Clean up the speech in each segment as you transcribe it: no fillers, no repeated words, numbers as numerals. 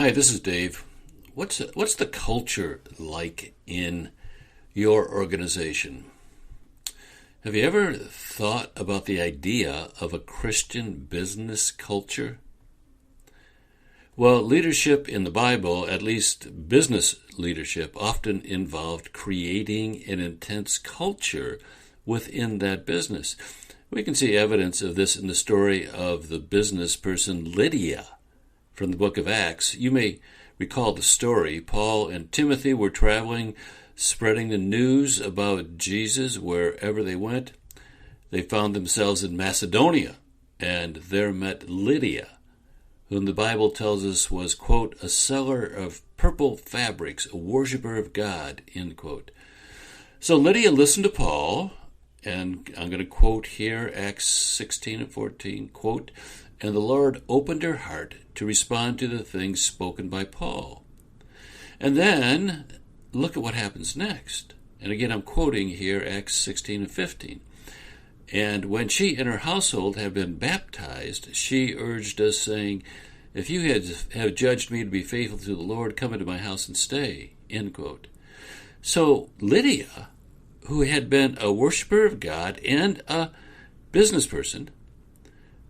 Hi, this is Dave. What's the culture like in your organization? Have you ever thought about the idea of a Christian business culture? Well, leadership in the Bible, at least business leadership, often involved creating an intense culture within that business. We can see evidence of this in the story of the business person Lydia from the book of Acts. You may recall the story. Paul and Timothy were traveling, spreading the news about Jesus wherever they went. They found themselves in Macedonia, and there met Lydia, whom the Bible tells us was, quote, a seller of purple fabrics, a worshiper of God, end quote. So Lydia listened to Paul, and I'm going to quote here Acts 16 and 14, quote, and the Lord opened her heart to respond to the things spoken by Paul. And then, look at what happens next. And again, I'm quoting here Acts 16 and 15. And when she and her household have been baptized, she urged us, saying, if you have judged me to be faithful to the Lord, come into my house and stay, end quote. So Lydia, who had been a worshiper of God and a business person,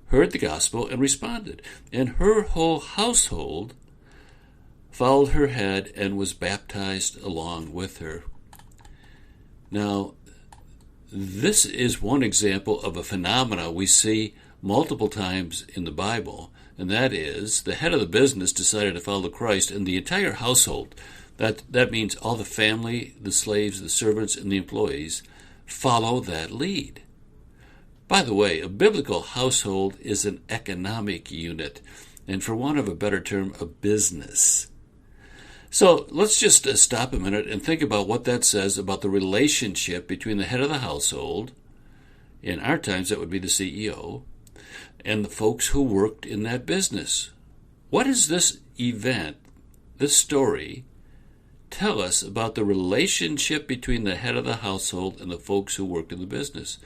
heard the gospel and responded. And her whole household followed her head and was baptized along with her. Now, this is one example of a phenomena we see multiple times in the Bible, and that is the head of the business decided to follow Christ, and the entire household, that means all the family, the slaves, the servants, and the employees, follow that lead. By the way, a biblical household is an economic unit, and for want of a better term, a business. So let's just stop a minute and think about what that says about the relationship between the head of the household, in our times that would be the CEO, and the folks who worked in that business. What does this event, this story, tell us about the relationship between the head of the household and the folks who worked in the business?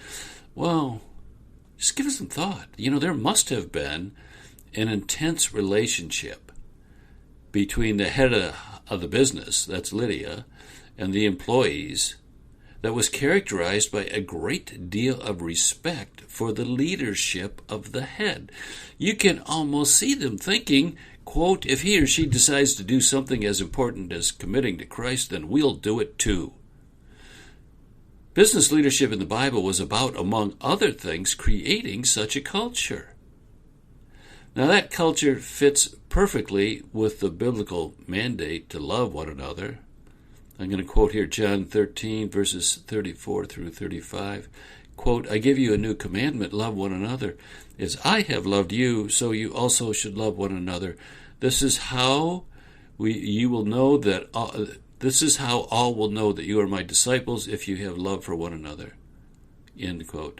Well, just give it some thought. There must have been an intense relationship between the head of the business, that's Lydia, and the employees that was characterized by a great deal of respect for the leadership of the head. You can almost see them thinking, quote, if he or she decides to do something as important as committing to Christ, then we'll do it too. Business leadership in the Bible was about, among other things, creating such a culture. Now that culture fits perfectly with the biblical mandate to love one another. I'm going to quote here John 13, verses 34 through 35. Quote, I give you a new commandment, love one another. As I have loved you, so you also should love one another. This is how you will know that. This is how all will know that you are my disciples, if you have love for one another. End quote.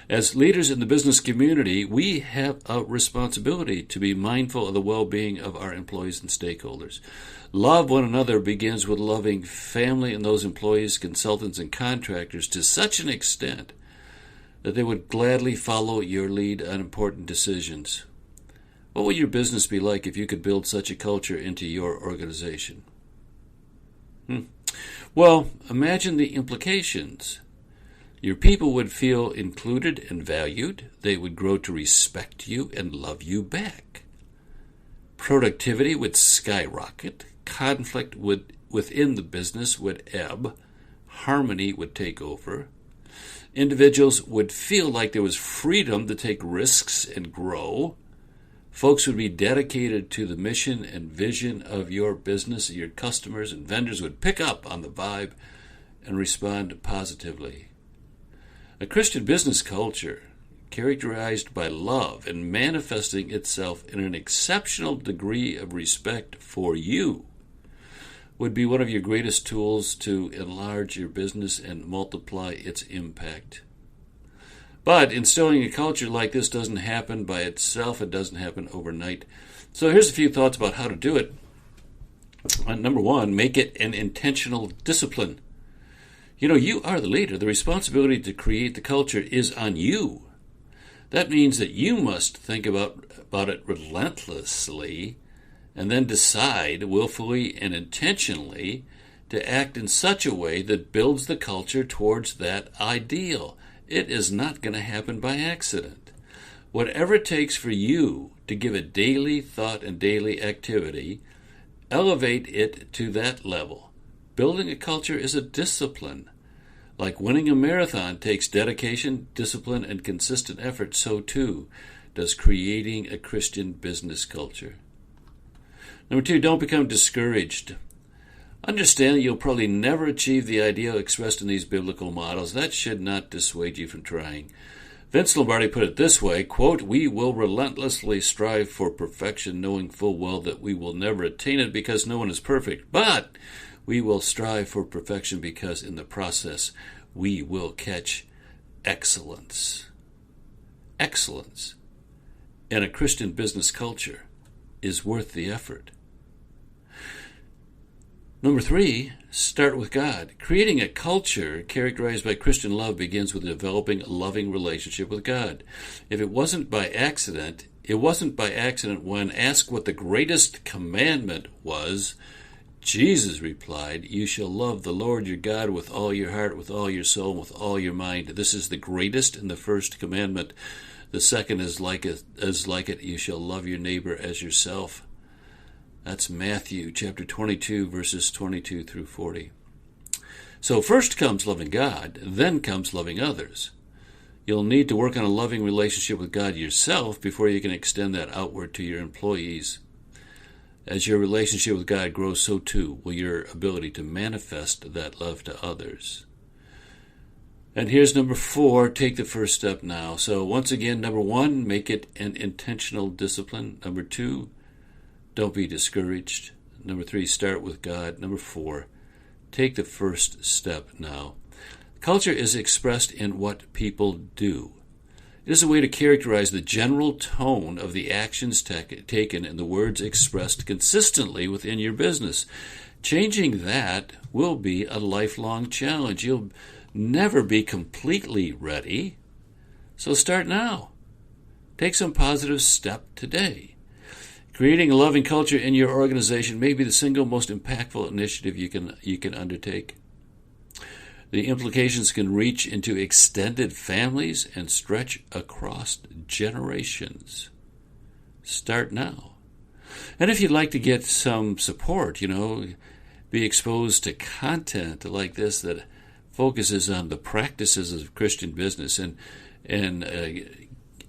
As leaders in the business community, we have a responsibility to be mindful of the well-being of our employees and stakeholders. Love one another begins with loving family and those employees, consultants, and contractors to such an extent that they would gladly follow your lead on important decisions. What would your business be like if you could build such a culture into your organization? Well, imagine the implications. Your people would feel included and valued. They would grow to respect you and love you back. Productivity would skyrocket. Conflict within the business would ebb. Harmony would take over. Individuals would feel like there was freedom to take risks and grow. Folks would be dedicated to the mission and vision of your business. Your customers and vendors would pick up on the vibe and respond positively. A Christian business culture characterized by love and manifesting itself in an exceptional degree of respect for you would be one of your greatest tools to enlarge your business and multiply its impact. But instilling a culture like this doesn't happen by itself. It doesn't happen overnight. So here's a few thoughts about how to do it. Number one, make it an intentional discipline. You are the leader. The responsibility to create the culture is on you. That means that you must think about it relentlessly and then decide willfully and intentionally to act in such a way that builds the culture towards that ideal. It is not going to happen by accident. Whatever it takes for you to give it daily thought and daily activity, elevate it to that level. Building a culture is a discipline. Like winning a marathon takes dedication, discipline, and consistent effort, so too does creating a Christian business culture. Number 2, don't become discouraged. Understand that you'll probably never achieve the ideal expressed in these biblical models. That should not dissuade you from trying. Vince Lombardi put it this way, quote, "We will relentlessly strive for perfection, knowing full well that we will never attain it because no one is perfect. But we will strive for perfection because in the process we will catch excellence." Excellence in a Christian business culture is worth the effort. Number 3, start with God. Creating a culture characterized by Christian love begins with developing a loving relationship with God. If it wasn't by accident when asked what the greatest commandment was, Jesus replied, "You shall love the Lord your God with all your heart, with all your soul, with all your mind. This is the greatest and the first commandment. The second is like it, you shall love your neighbor as yourself." That's Matthew chapter 22, verses 22 through 40. So first comes loving God, then comes loving others. You'll need to work on a loving relationship with God yourself before you can extend that outward to your employees. As your relationship with God grows, so too will your ability to manifest that love to others. And here's number 4, take the first step now. So once again, number 1, make it an intentional discipline. Number 2, don't be discouraged. Number 3, start with God. Number 4, take the first step now. Culture is expressed in what people do. It is a way to characterize the general tone of the actions taken and the words expressed consistently within your business. Changing that will be a lifelong challenge. You'll never be completely ready, so start now. Take some positive step today. Creating a loving culture in your organization may be the single most impactful initiative you can undertake. The implications can reach into extended families and stretch across generations. Start now. And if you'd like to get some support, be exposed to content like this that focuses on the practices of Christian business and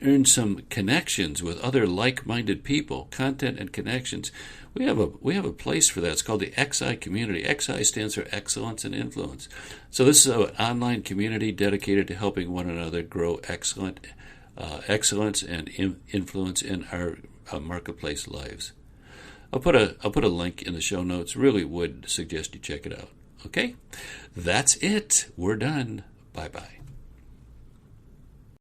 earn some connections with other like-minded people, content and connections. We have a place for that. It's called the XI community. XI stands for Excellence and Influence. So this is an online community dedicated to helping one another grow excellence and influence in our marketplace lives. I'll put a link in the show notes. Really would suggest you check it out. Okay? That's it. We're done. Bye-bye.